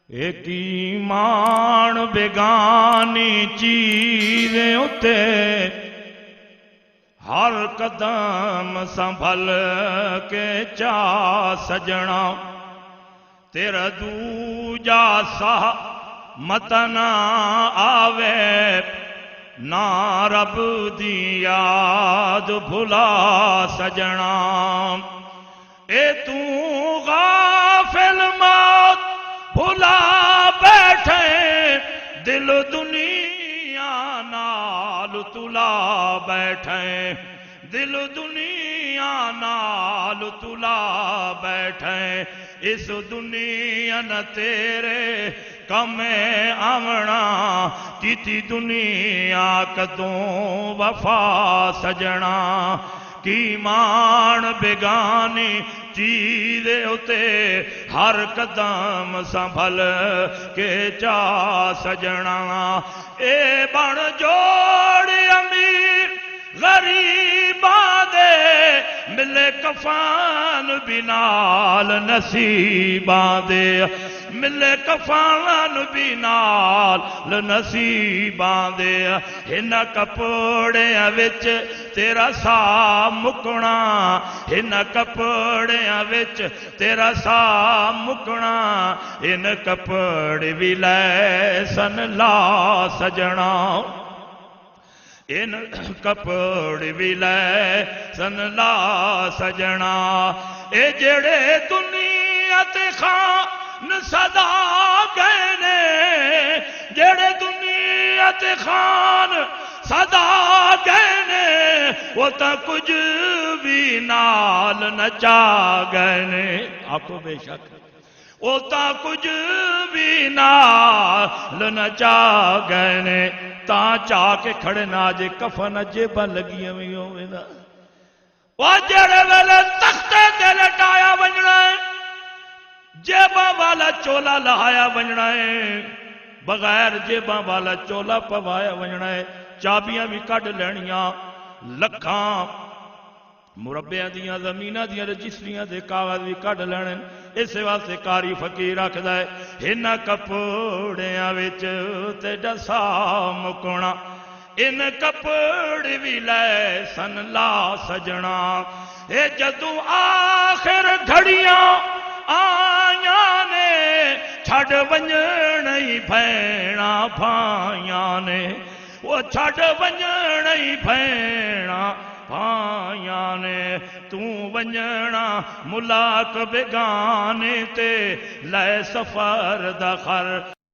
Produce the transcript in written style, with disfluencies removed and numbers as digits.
ایک ایمان بیگانی چیزیں اتے ہر قدم سنبھل کے چا سجنا تیرا دوجا سا متنا آوے نہ رب دی یاد بھلا سجنا اے تو غافل موت بھلا بیٹھے دل دنیا نال تلا بیٹھے دل دنیا نال تلا بیٹھے اس دنیا نہ تیرے کم آونا کیتی دنیا کدوں وفا سجنا کی مان بیگانی چیز اتے ہر قدم سنبھل کے چا سجنا اے بن جوڑ امیر غریباں دے ملے کفان بنال نصیباں دے ملے کفان بنال نصیباں دے ہن کپڑیاں وچ تیرا سا مکنا ہن کپڑیاں وچ تیرا سا مکنا ان کپڑے بھی لے سن لا سجنا ان کپڑ بھی لے سن لا سجنا اے جڑے دنیا تے خان صدا گئے نے جڑے دنیا تے خان صدا گئے نے وہ تا کچھ بھی نال نچا گئے نے آکو بے شک وہ تا کچھ بھی نال نچا گئے نے تا چاہ کے کھڑے نہ جے کفن جیبا لگی ہمیں ہوئے نا وہ جڑے ویلے تختے تے لٹایا بننا ہے جیبا والا چولا لہایا بننا ہے بغیر جیبا والا چولا پوایا بننا ہے چابیاں بھی کٹ لینیاں لکھاں مربیاں دیاں زمینہ دیاں رجسٹریاں دے کاغذ بھی کٹ لینے اس واسطے کاری فقیر رکھدا ہے ہن کپڑیاں وچ تے ڈسا مکنا ان کپڑے بھی لے سن لا سجنا اے جدوں آخر گھڑیاں آیاں نے چھڈ ونجن ہی بھیڑا بھائیاں نے وہ چھڈ ونجن ہی بھیڑا بھائیاں نے تو ونجنا ملاک بیگانے تے لے سفر دا خر